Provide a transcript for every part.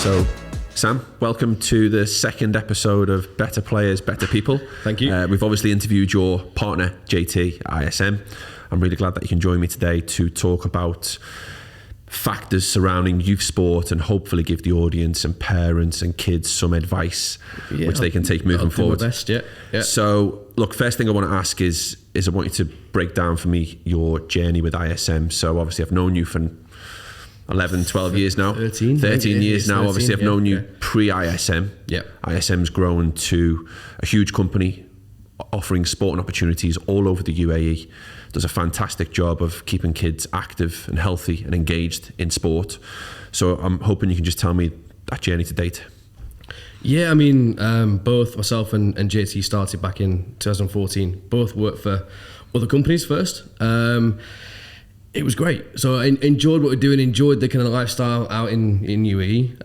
So, Sam, welcome to the second episode of Better Players, Better People. Thank you. We've obviously interviewed your partner, JT, at ISM. I'm really glad that you can join me today to talk about factors surrounding youth sport and hopefully give the audience and parents and kids some advice which they can take moving forward. I'll do my best, yeah. So, look, first thing I want to ask is I want you to break down for me your journey with ISM. So, obviously, I've known you for 11, 12 years now. 13 years now. 13, obviously, I've known you pre-ISM. Yeah. ISM's grown to a huge company offering sporting opportunities all over the UAE. Does a fantastic job of keeping kids active and healthy and engaged in sport. So I'm hoping you can just tell me that journey to date. Yeah, I mean, both myself and JT started back in 2014. Both worked for other companies first. It was great. So I enjoyed what we're doing, enjoyed the kind of lifestyle out in UAE.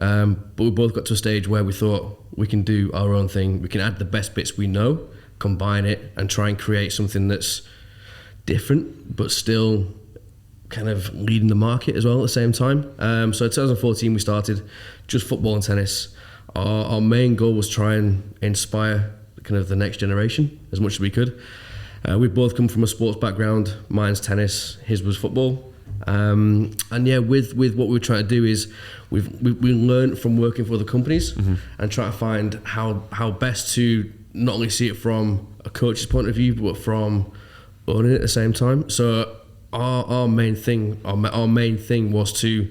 But we both got to a stage where we thought we can do our own thing. We can add the best bits we know, combine it, and try and create something that's different, but still kind of leading the market as well at the same time. So in 2014, we started just football and tennis. Our main goal was try and inspire kind of the next generation as much as we could. We both come from a sports background. Mine's tennis, his was football. And yeah, with what we were trying to do is we learned from working for other companies and try to find how best to not only see it from a coach's point of view, but from owning it at the same time. So our main thing was to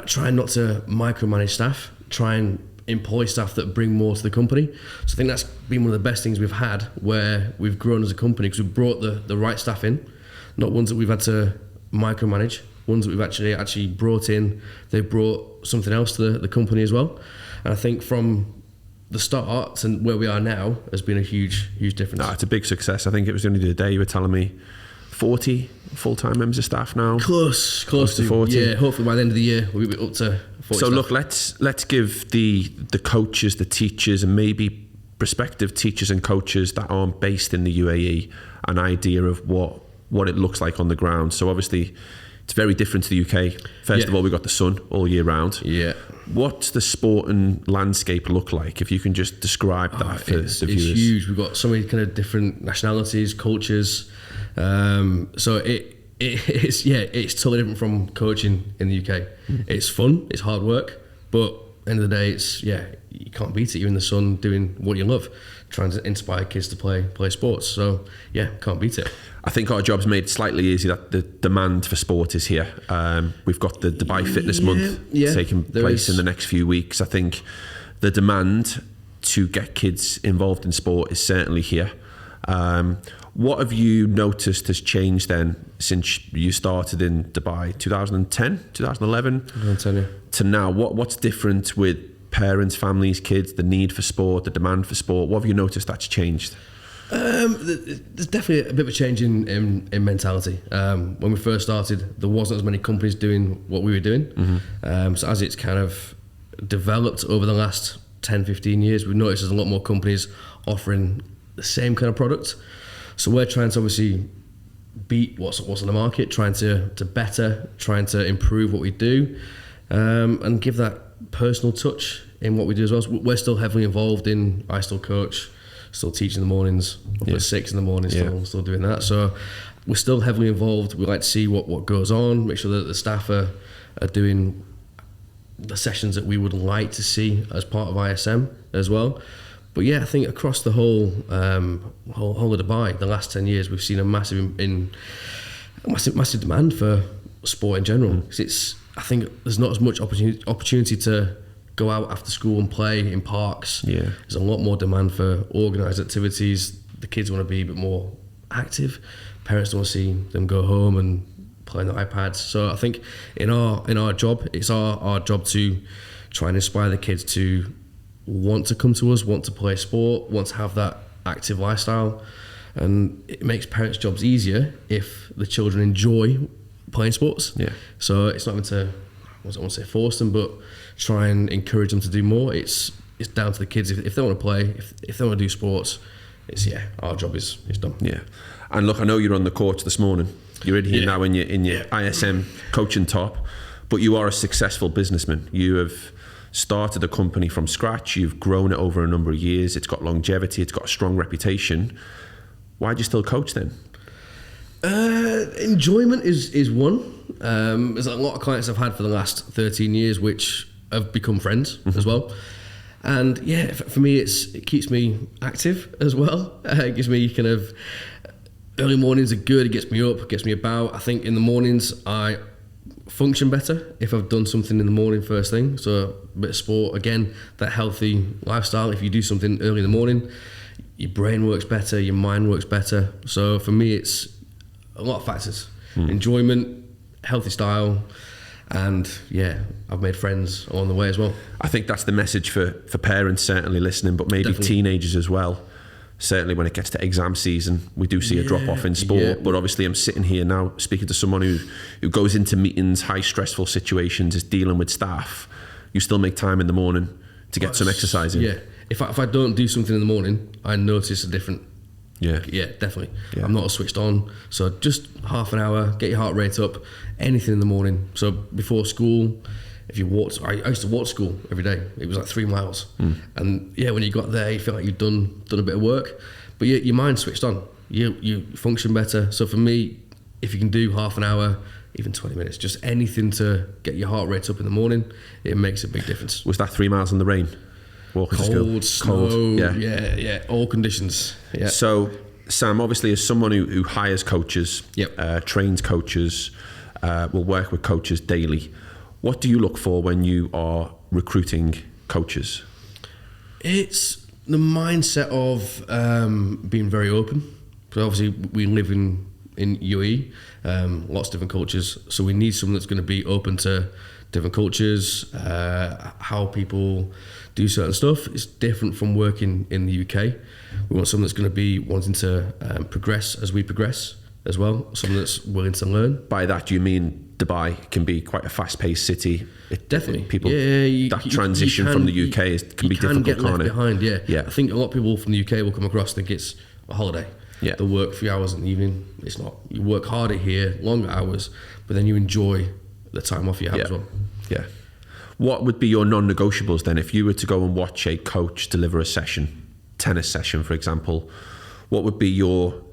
try not to micromanage staff, try and employ staff that bring more to the company. So I think that's been one of the best things we've had, where we've grown as a company, because we've brought the right staff in, not ones that we've had to micromanage, ones that we've actually brought in. They've brought something else to the company as well. And I think from the start and where we are now has been a huge difference. No, it's a big success. I think it was only the other day you were telling me 40 full-time members of staff now. Close to 40. Yeah, hopefully by the end of the year we'll be up to 40 So staff. Look, let's give the coaches, the teachers, and maybe prospective teachers and coaches that aren't based in the UAE an idea of what it looks like on the ground. So obviously it's very different to the UK. First of all, we've got the sun all year round. Yeah. What's the sporting landscape look like? If you can just describe that for the viewers. It's huge. We've got so many kind of different nationalities, cultures. So it's totally different from coaching in the UK. It's fun, it's hard work, but at the end of the day, you can't beat it. You're in the sun doing what you love, trying to inspire kids to play sports. So yeah, can't beat it. I think our job's made slightly easy that the demand for sport is here. We've got the Dubai Fitness Month taking place in the next few weeks. I think the demand to get kids involved in sport is certainly here. What have you noticed has changed then since you started in Dubai, 2010, 2011 to now? What's different with parents, families, kids, the need for sport, the demand for sport? What have you noticed that's changed? There's definitely a bit of a change in mentality. When we first started, there wasn't as many companies doing what we were doing. So as it's kind of developed over the last 10, 15 years, we've noticed there's a lot more companies offering the same kind of product. So we're trying to obviously beat what's on the market, trying to better, trying to improve what we do, and give that personal touch in what we do as well. So we're still heavily involved in, I still coach, still teach in the mornings, up at 6 in the morning, still doing that. So we're still heavily involved. We like to see what goes on, make sure that the staff are doing the sessions that we would like to see as part of ISM as well. But yeah, I think across the whole of Dubai, the last 10 years, we've seen a massive demand for sport in general. I think there's not as much opportunity to go out after school and play in parks. Yeah. There's a lot more demand for organised activities. The kids want to be a bit more active. Parents don't want to see them go home and play on their iPads. So I think in our job, it's our job to try and inspire the kids to want to come to us, want to play sport, want to have that active lifestyle. And it makes parents' jobs easier if the children enjoy playing sports. Yeah. So it's not going to, I don't want to say force them, but try and encourage them to do more. It's down to the kids. If they want to play, if they want to do sports, our job is done. Yeah. And look, I know you're on the courts this morning. You're in here now in your ISM coaching top, but you are a successful businessman. You have started a company from scratch. You've grown it over a number of years. It's got longevity. It's got a strong reputation. Why do you still coach then? Enjoyment is one. There's a lot of clients I've had for the last 13 years which have become friends as well. And yeah, for me, it keeps me active as well. It gives me kind of, early mornings are good. It gets me up, gets me about. I think in the mornings I function better if I've done something in the morning first thing. So a bit of sport, again, that healthy lifestyle. If you do something early in the morning, your brain works better, your mind works better. So for me, it's a lot of factors. Enjoyment, healthy style, and yeah, I've made friends along the way as well. I think that's the message for parents certainly listening, but maybe definitely teenagers as well. Certainly when it gets to exam season, we do see a drop-off in sport, but obviously I'm sitting here now speaking to someone who goes into meetings, high stressful situations, is dealing with staff. You still make time in the morning to get some exercise in. Yeah, if I don't do something in the morning, I notice a different. Yeah, definitely. Yeah. I'm not as switched on, so just half an hour, get your heart rate up, anything in the morning. So before school, if you walked, I used to walk to school every day. It was like 3 miles, and yeah, when you got there, you feel like you've done a bit of work, but your mind switched on. You function better. So for me, if you can do half an hour, even 20 minutes, just anything to get your heart rate up in the morning, it makes a big difference. Was that 3 miles in the rain? Walking cold, to school. Snow, yeah, all conditions. Yeah. So, Sam, obviously, as someone who hires coaches, trains coaches, will work with coaches daily, what do you look for when you are recruiting coaches? It's the mindset of being very open. So obviously, we live in UAE, lots of different cultures, so we need someone that's going to be open to different cultures, how people do certain stuff. It's different from working in the UK. We want someone that's going to be wanting to progress as we progress as well, someone that's willing to learn. By that, do you mean Dubai can be quite a fast-paced city? Definitely. People, that transition from the UK can be difficult, get left can't it? Behind, yeah. I think a lot of people from the UK will come across think it's a holiday. Yeah. They'll work 3 hours in the evening. It's not. You work harder here, longer hours, but then you enjoy the time off you have as well. Yeah. What would be your non-negotiables then if you were to go and watch a coach deliver a session, tennis session, for example? What would be your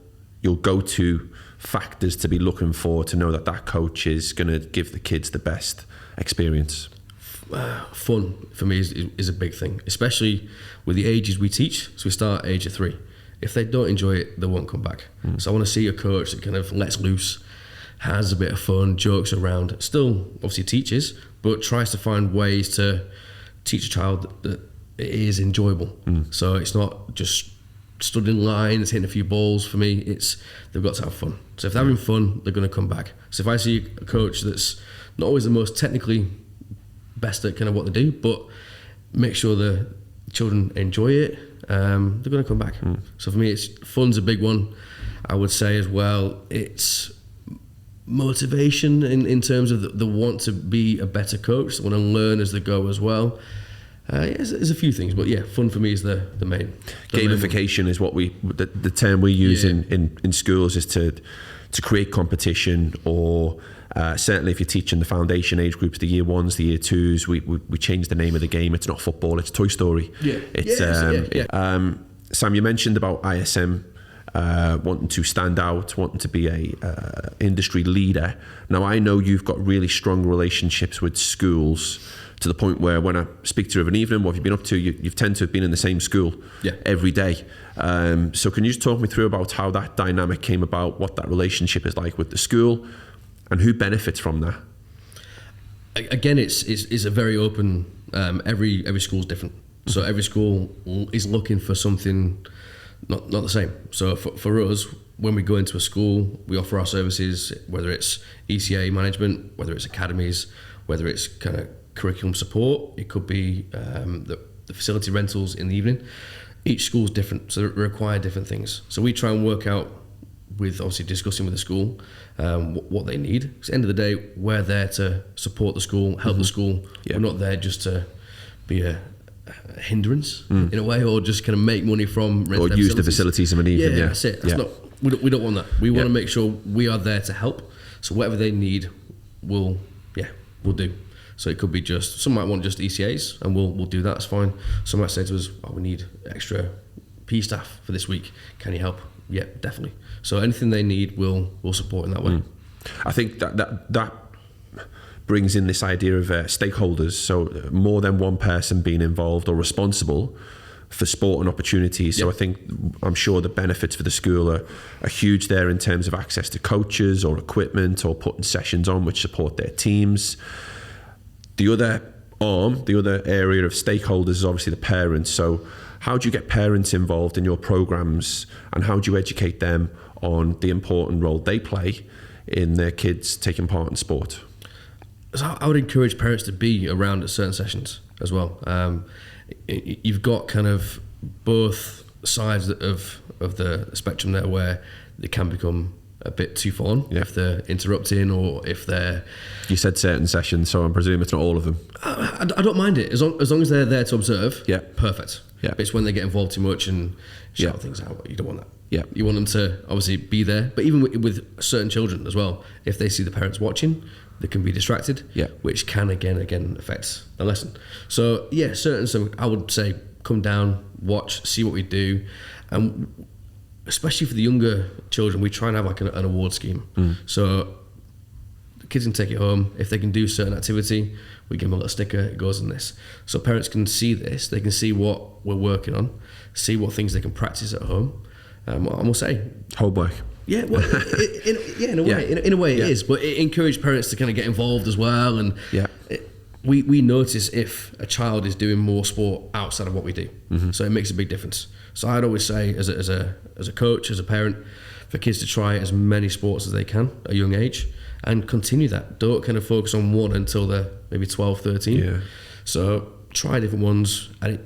go-to factors to be looking for to know that coach is going to give the kids the best experience? Fun for me is a big thing, especially with the ages we teach. So we start at age of 3. If they don't enjoy it, they won't come back. So I want to see a coach that kind of lets loose, has a bit of fun, jokes around, still obviously teaches, but tries to find ways to teach a child that it is enjoyable. So it's not just stood in line, it's hitting a few balls. For me, it's they've got to have fun. So if they're having fun, they're going to come back. So if I see a coach that's not always the most technically best at kind of what they do, but make sure the children enjoy it, they're going to come back. So for me, fun's a big one. I would say as well, it's motivation in terms of the want to be a better coach, they want to learn as they go as well. There's a few things, but yeah, fun for me is the main. Gamification is what the term we use in schools is to create competition, or certainly if you're teaching the foundation age groups, the year 1s, the year 2s, we change the name of the game. It's not football, it's Toy Story. Sam, you mentioned about ISM wanting to stand out, wanting to be a industry leader. Now, I know you've got really strong relationships with schools to the point where when I speak to you of an evening, what have you been up to? You've tend to have been in the same school every day. So can you just talk me through about how that dynamic came about, what that relationship is like with the school, and who benefits from that? Again, it's a very open. Every school's different, so every school is looking for something not the same. So for us, when we go into a school, we offer our services, whether it's ECA management, whether it's academies, whether it's kind of curriculum support. It could be the facility rentals in the evening. Each school's different, so they require different things. So we try and work out, with obviously discussing with the school, what they need. Because at the end of the day, we're there to support the school, help the school. We're not there just to be a hindrance in a way, or just kind of make money from or use the facilities of an evening. That's it. That's not. We don't want that. We want to make sure we are there to help. So whatever they need, we'll do. So it could be just, some might want just ECAs, and we'll do that, it's fine. Some might say to us, we need extra P staff for this week. Can you help? Yeah, definitely. So anything they need, we'll support in that way. I think that brings in this idea of stakeholders. So more than one person being involved or responsible for sport and opportunities. So I think, I'm sure the benefits for the school are huge there in terms of access to coaches or equipment or putting sessions on which support their teams. The other area of stakeholders is obviously the parents. So how do you get parents involved in your programs, and how do you educate them on the important role they play in their kids taking part in sport? So I would encourage parents to be around at certain sessions as well. You've got kind of both sides of the spectrum there, where they can become a bit too full on if they're interrupting, or if they're... You said certain sessions, so I'm presuming it's not all of them. I don't mind it, as long as they're there to observe. Yeah. Perfect. Yeah. But it's when they get involved too much and shout things out, you don't want that. Yeah. You want them to obviously be there, but even with certain children as well, if they see the parents watching, they can be distracted, which can again affect the lesson. So so I would say come down, watch, see what we do, and especially for the younger children, we try and have like an award scheme. So the kids can take it home. If they can do a certain activity, we give them a little sticker, it goes in this. So parents can see this, they can see what we're working on, see what things they can practice at home. And we'll say homework. Yeah, well, in a way it is, but it encouraged parents to kind of get involved as well. And we notice if a child is doing more sport outside of what we do, so it makes a big difference. So I'd always say, as a coach, as a parent, for kids to try as many sports as they can at a young age, and continue that. Don't kind of focus on one until they're maybe 12, 13. Yeah. So try different ones, and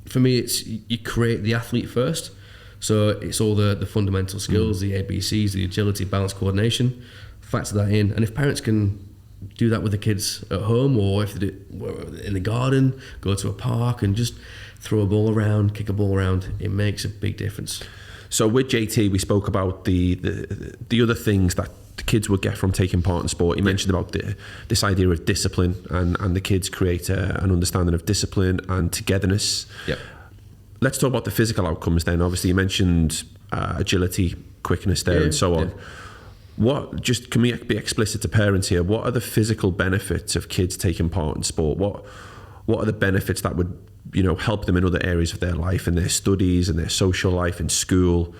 for me, it's you create the athlete first. So it's all the fundamental skills, the ABCs, the agility, balance, coordination. Factor that in, and if parents can do that with the kids at home, or if they do in the garden, go to a park and just throw a ball around, kick a ball around, it makes a big difference. So with JT, we spoke about the other things that the kids would get from taking part in sport. You mentioned about this idea of discipline, and the kids create an understanding of discipline and togetherness. Yep. Let's talk about the physical outcomes then. Obviously, you mentioned agility, quickness there, and so on. Just can we be explicit to parents here? What are the physical benefits of kids taking part in sport? What are the benefits that would help them in other areas of their life, in their studies, in their social life, in school?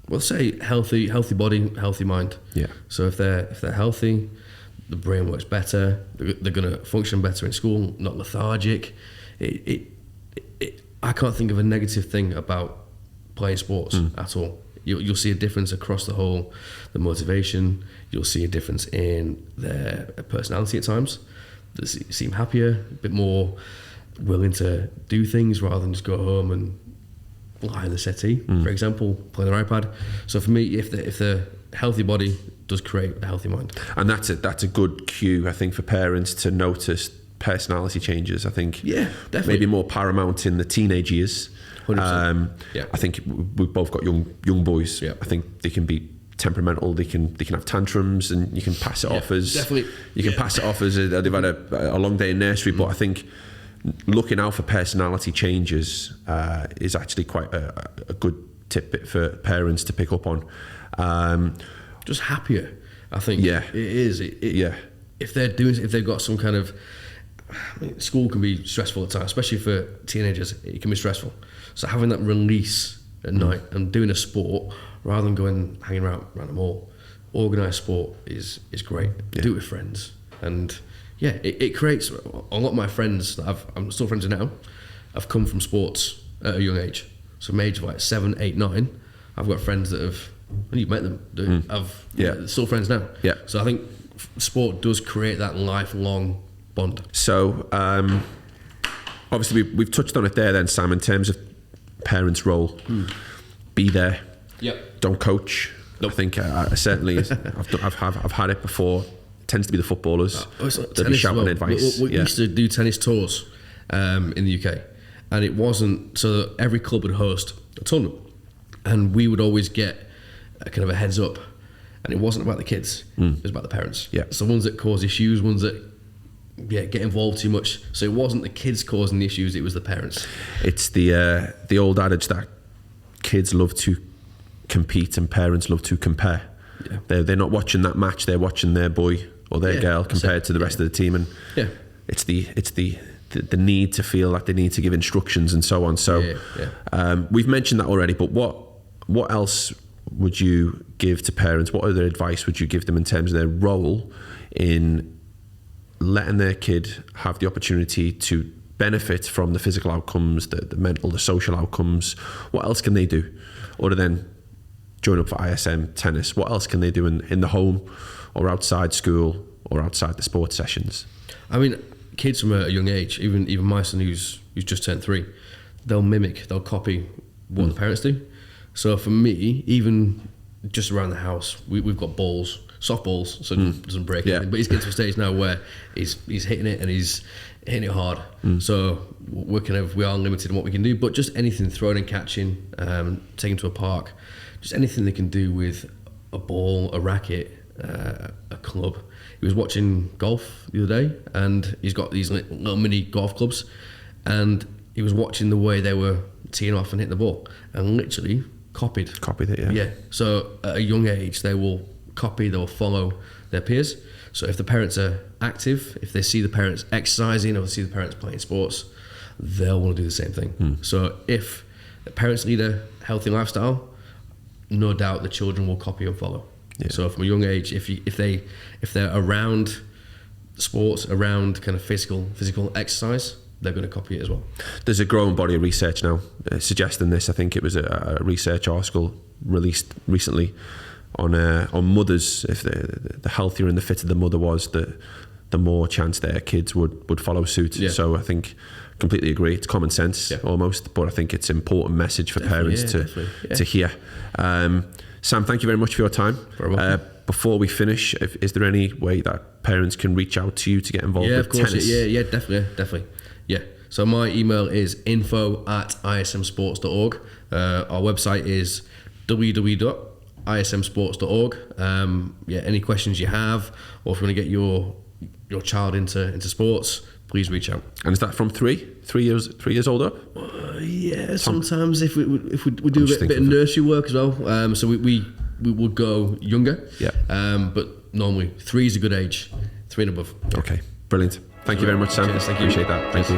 Well, say healthy body, healthy mind. Yeah. So if they're healthy, the brain works better. They're going to function better in school, not lethargic. I can't think of a negative thing about playing sports at all. You'll see a difference across the motivation. You'll see a difference in their personality at times. They seem happier, a bit more willing to do things rather than just go home and lie on the settee, for example, play their iPad. So for me, if the healthy body does create a healthy mind. And that's a good cue, I think, for parents to notice personality changes. I think definitely. Maybe more paramount in the teenage years. 100%. I think we've both got young boys. I think they can be temperamental. They can have tantrums, and you can pass it off as pass it off as they've had a long day in nursery. But I think looking out for personality changes is actually quite a good tidbit for parents to pick up on. Just happier, I think. Yeah, it is. If they've got some kind of, school can be stressful at times, especially for teenagers. It can be stressful. So having that release at night and doing a sport rather than going hanging around the mall, organised sport is great. Do it with friends, and it creates a lot of my friends that I'm still friends with now. I've come from sports at a young age, so from age of like 7, 8, 9. I've got friends that have, and you've met them, still friends now. Yeah. So I think sport does create that lifelong bond. So obviously we've touched on it there then, Sam, in terms of parents' role. Be there. Don't coach. Nope. I think I certainly I've had it before. It tends to be the footballers that be shouting advice. We used to do tennis tours in the UK, and it wasn't so that every club would host a tournament, and we would always get a kind of a heads up, and it wasn't about the kids. It was about the parents. So ones that cause issues, ones that get involved too much. So it wasn't the kids causing the issues, it was the parents. It's the old adage that kids love to compete and parents love to compare. Yeah. They're not watching that match, they're watching their boy or their girl compared to the rest of the team, and it's the need to feel like they need to give instructions and so on. So we've mentioned that already, but what else would you give to parents? What other advice would you give them in terms of their role in letting their kid have the opportunity to benefit from the physical outcomes, the mental, the social outcomes? What else can they do other than join up for ISM tennis? What else can they do in the home or outside school or outside the sports sessions? I mean, kids from a young age, even my son who's just turned 3, they'll copy what the parents do. So for me, even just around the house, we've got balls, soft balls, so it doesn't break anything. But he's getting to a stage now where he's hitting it and he's hitting it hard. So we are limited in what we can do, but just anything, throwing and catching, taking to a park, just anything they can do with a ball, a racket, a club. He was watching golf the other day, and he's got these little mini golf clubs, and he was watching the way they were teeing off and hitting the ball, and literally copied it. Yeah. So at a young age, they will follow their peers. So if the parents are active, if they see the parents exercising or see the parents playing sports, they'll want to do the same thing. So if the parents lead a healthy lifestyle, no doubt the children will copy and follow. So from a young age, if they're around sports, around kind of physical exercise, they're going to copy it as well. There's a growing body of research now suggesting this. I think it was a research article released recently on mothers. If the healthier and the fitter the mother was, the more chance their kids would follow suit. So I think completely agree. It's common sense almost, but I think it's an important message for parents to hear. Sam, thank you very much for your time. Before we finish, is there any way that parents can reach out to you to get involved with tennis? Yeah, definitely. Yeah. So my email is info@ismsports.org. Our website is www.ismsports.org. Any questions you have, or if you want to get your child into sports, please reach out. And is that from 3 years old up? Sometimes if we do a bit of nursery work as well. So we will go younger. But normally 3 is a good age, 3 and above. Okay, brilliant. Thank you very much, Sam. Cheers, thank you. Appreciate that. Thank you.